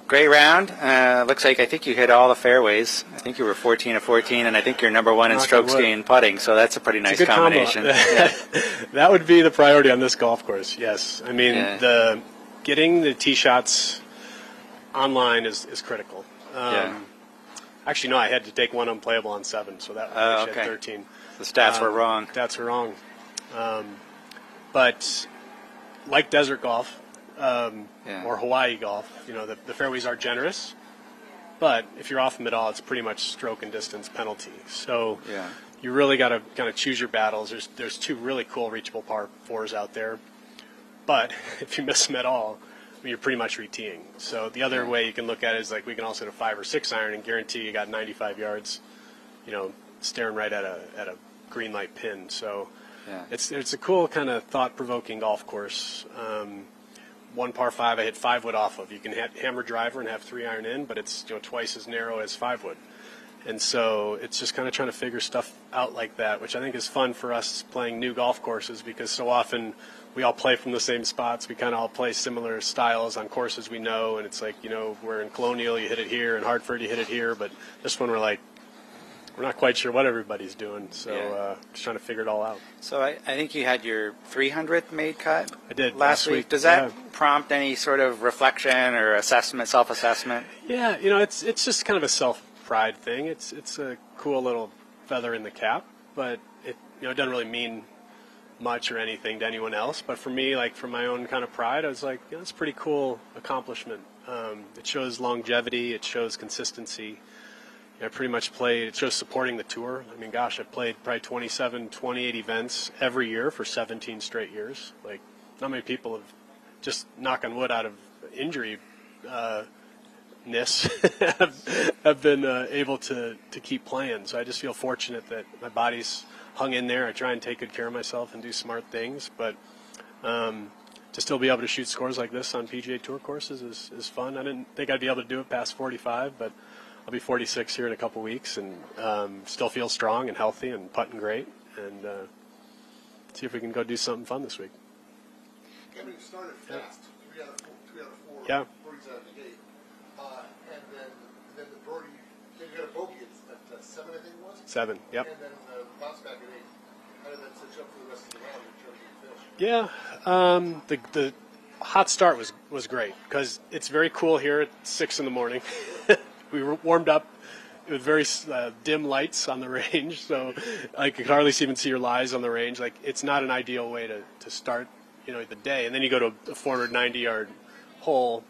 Great round. Looks like I think you hit all the fairways. I think you were 14 of 14, and I think you're #1 in strokes gained putting, so that's a pretty nice combination. Yeah. That would be the priority on this golf course, yes. I mean, getting the tee shots online is critical. Actually, no, I had to take one unplayable on 7, so that was at 13. The stats were wrong. Stats were wrong. But like desert golf, or Hawaii golf, you know, the fairways are generous, but if you're off them at all, it's pretty much stroke and distance penalty. So you really got to kind of choose your battles. There's 2 really cool reachable par 4s out there, but if you miss them at all, I mean, you're pretty much re-teeing. So the other way you can look at it is like we can also hit a 5 or 6 iron and guarantee you got 95 yards, you know, staring right at a green light pin. So it's a cool kind of thought-provoking golf course. 1 par 5 I hit 5 wood off of. You can hit hammer driver and have 3 iron in, but it's, you know, twice as narrow as 5 wood. And so it's just kind of trying to figure stuff out like that, which I think is fun for us playing new golf courses, because so often we all play from the same spots. We kind of all play similar styles on courses we know, and it's like, you know, we're in Colonial, you hit it here, in Hartford, you hit it here, but this one we're like, we're not quite sure what everybody's doing, so just trying to figure it all out. So I think you had your 300th made cut. I did last week. Does that prompt any sort of reflection or assessment, self-assessment? Yeah, you know, it's just kind of a self-pride thing. It's a cool little feather in the cap, but it, you know, it doesn't really mean much or anything to anyone else. But for me, like for my own kind of pride, I was like, yeah, that's a pretty cool accomplishment. It shows longevity. It shows consistency. I pretty much played, it shows supporting the tour. I mean, gosh, I played probably 27, 28 events every year for 17 straight years. Like, not many people have, just knock on wood, out of injury have been able to keep playing. So I just feel fortunate that my body's hung in there. I try and take good care of myself and do smart things. But to still be able to shoot scores like this on PGA Tour courses is fun. I didn't think I'd be able to do it past 45, but I'll be 46 here in a couple weeks, and still feel strong and healthy and putting great, and see if we can go do something fun this week. Yeah, but you started fast. 3 out of 4 birdies out of the gate, and then the birdie. Then you got a bogey at 7, I think it was. 7, yep. And then bounce back at 8. How did that set you up for the rest of the round in terms of the finish? Yeah, the hot start was great because it's very cool here at 6 in the morning. We were warmed up with very dim lights on the range, so I could hardly even see your lies on the range. Like, it's not an ideal way to start, you know, the day. And then you go to a 490-yard hole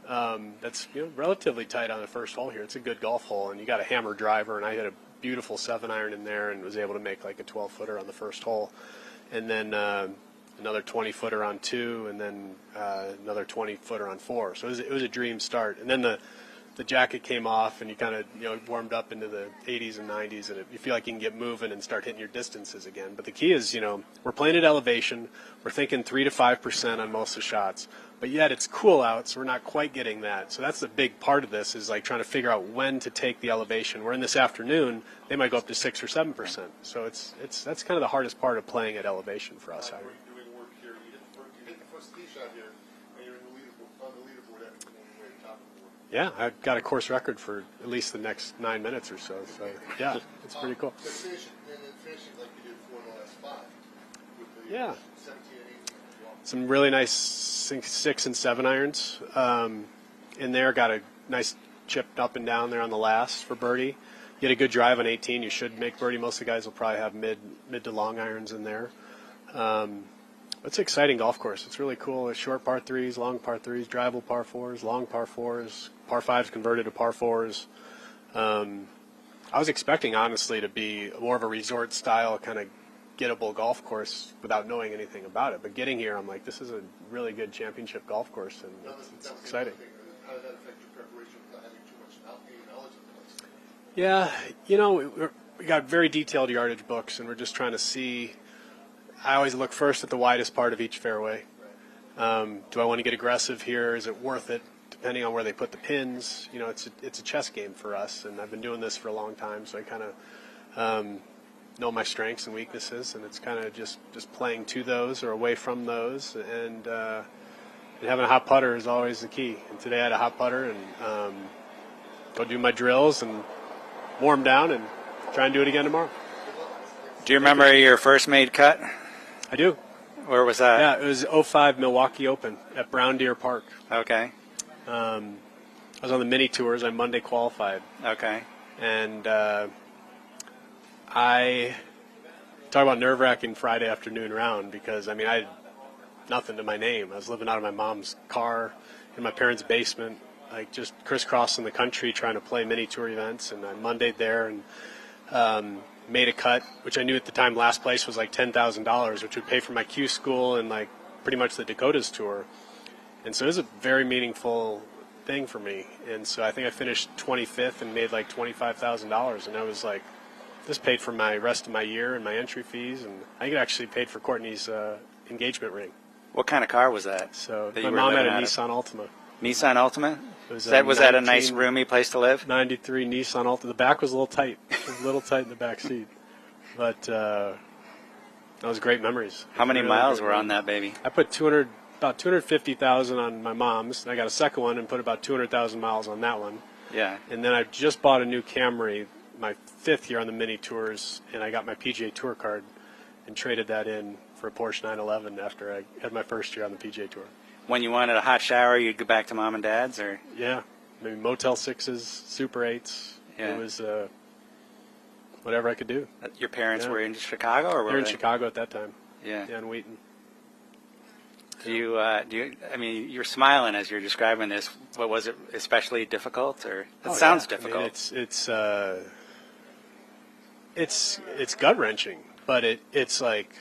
that's, you know, relatively tight on the first hole here. It's a good golf hole, and you got a hammer driver, and I had a beautiful 7-iron in there and was able to make like a 12-footer on the first hole, and then another 20-footer on 2, and then another 20-footer on 4. So it was a dream start. And then the jacket came off, and you kind of, you know, warmed up into the 80s and 90s, and you feel like you can get moving and start hitting your distances again. But the key is, you know, we're playing at elevation. We're thinking 3 to 5% on most of the shots, but yet it's cool out, so we're not quite getting that. So that's the big part of this, is like trying to figure out when to take the elevation. We're in this afternoon, they might go up to 6 or 7%. So that's kind of the hardest part of playing at elevation for us. Doing work here. You hit the first tee shot here, and you're on the leaderboard after going way top of the board. Yeah, I've got a course record for at least the next 9 minutes or so. So yeah, it's pretty cool. Finishing like you did 4 in the last 5. With the 17 and 18 as well. Some really nice 6 and 7 irons in there. Got a nice chip up and down there on the last for birdie. You get a good drive on 18. You should make birdie. Most of the guys will probably have mid to long irons in there. It's an exciting golf course. It's really cool. It's short par 3s, long par 3s, drivable par 4s, long par 4s, par 5s converted to par 4s. I was expecting, honestly, to be more of a resort-style kind of gettable golf course without knowing anything about it. But getting here, I'm like, this is a really good championship golf course, and it's exciting. How does that affect your preparation without having too much knowledge of the place? Yeah, you know, we got very detailed yardage books, and we're just trying to see. I always look first at the widest part of each fairway. Do I want to get aggressive here? Is it worth it? Depending on where they put the pins, you know, it's a chess game for us, and I've been doing this for a long time, so I kind of know my strengths and weaknesses, and it's kind of just playing to those or away from those, and And having a hot putter is always the key. And today I had a hot putter, and go do my drills and warm down and try and do it again tomorrow. Do you remember your first made cut? I do. Where was that? Yeah, it was '05 Milwaukee Open at Brown Deer Park. Okay. I was on the mini tours. I Monday qualified. Okay. And I talk about nerve-wracking Friday afternoon round because, I mean, I had nothing to my name. I was living out of my mom's car in my parents' basement, like just crisscrossing the country trying to play mini tour events. And I Monday'd there and made a cut, which I knew at the time last place was like $10,000, which would pay for my Q school and like pretty much the Dakotas tour. And so it was a very meaningful thing for me. And so I think I finished 25th and made like $25,000. And I was like, this paid for my rest of my year and my entry fees. And I think it actually paid for Courtney's engagement ring. What kind of car was that? So that my mom had a Nissan Altima. Nissan Altima? Was that a nice, roomy place to live? 93 Nissan Altima. The back was a little tight. It was a little tight in the back seat. But that was great memories. How many miles were on that baby? I put about 250,000 on my mom's. I got a second one and put about 200,000 miles on that one. Yeah. And then I just bought a new Camry, my 5th year on the mini tours, and I got my PGA Tour card and traded that in for a Porsche 911 after I had my first year on the PGA Tour. When you wanted a hot shower, you'd go back to Mom and Dad's, or? Yeah, maybe Motel 6s, Super 8s. Yeah. It was whatever I could do. Your parents were in Chicago, or were They're in they? Chicago at that time. Yeah. Yeah, in Wheaton. Do you? I mean, you're smiling as you're describing this. What was it especially difficult, or it sounds difficult? I mean, it's gut wrenching, but it's like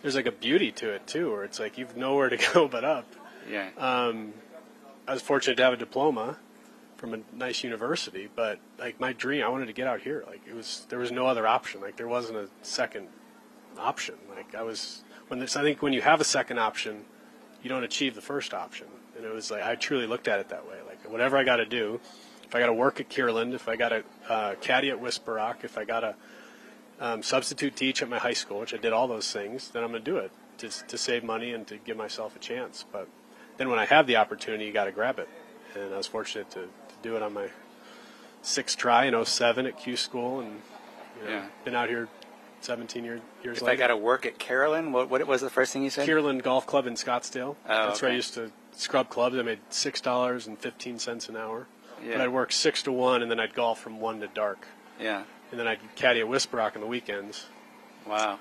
there's like a beauty to it too, where it's like you've nowhere to go but up. Yeah. I was fortunate to have a diploma from a nice university, but like my dream, I wanted to get out here. Like there was no other option. Like there wasn't a second option. Like I think when you have a second option, you don't achieve the first option. And it was like I truly looked at it that way. Like whatever I got to do, if I got to work at Kierland, if I got to caddy at Whisperock, if I got to substitute teach at my high school, which I did all those things, then I'm going to do it to save money and to give myself a chance. But then when I have the opportunity, you got to grab it. And I was fortunate to do it on my 6th try in '07 at Q school, and been out here 17 years if later. I got to work at Carolyn, what was the first thing you said? Kierland Golf Club in Scottsdale. That's where I okay. used to scrub clubs. I made $6.15 an hour. Yeah. But I'd work 6 to 1, and then I'd golf from 1 to dark. Yeah. And then I'd caddy at Whisperock on the weekends. Wow.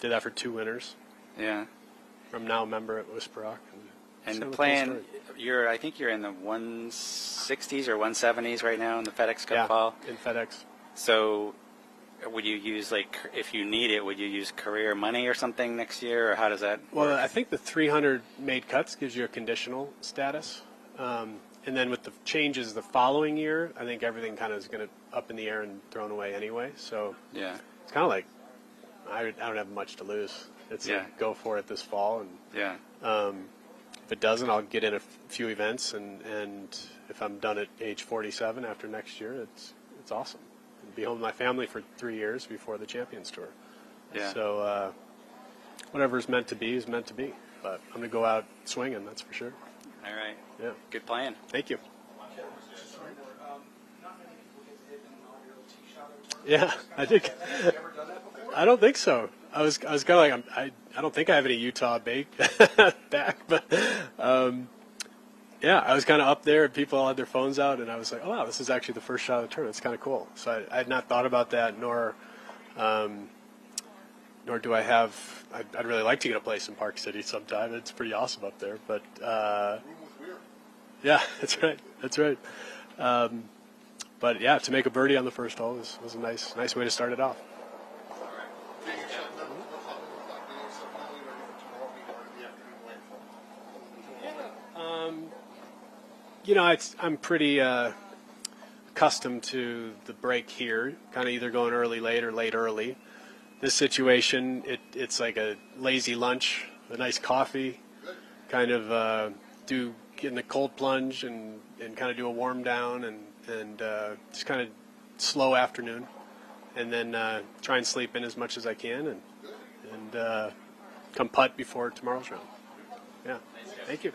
Did that for 2 winters. Yeah. I'm now a member at Whisperock. And playing, I think you're in the 160s or 170s right now in the FedEx Cup Fall. In FedEx. So, would you use if you need it, would you use career money or something next year, or how does that work? Well, I think the 300 made cuts gives you a conditional status. And then with the changes the following year, I think everything kind of is going to up in the air and thrown away anyway. So yeah, it's kind of like I don't have much to lose. It's like go for it this fall, and if it doesn't, I'll get in a few events, and if I'm done at age 47 after next year, it's awesome. I'll be home with my family for 3 years before the Champions Tour. Yeah. So whatever's meant to be is meant to be. But I'm going to go out swinging, that's for sure. All right. Yeah. Good plan. Thank you. Yeah, I think. I don't think so. I was kind of like I don't think I have any Utah back, but I was kind of up there and people all had their phones out, and I was like, oh wow, this is actually the first shot of the tournament. It's kind of cool. So I had not thought about that, nor do I have. I'd really like to get a place in Park City sometime. It's pretty awesome up there, but yeah, that's right. That's right. But yeah, to make a birdie on the first hole was a nice way to start it off. I'm pretty accustomed to the break here, kind of either going early, late, or late, early. This situation, it's like a lazy lunch, a nice coffee, kind of get in a cold plunge and kind of do a warm down and just kind of slow afternoon, and then try and sleep in as much as I can and come putt before tomorrow's round. Yeah. Thank you.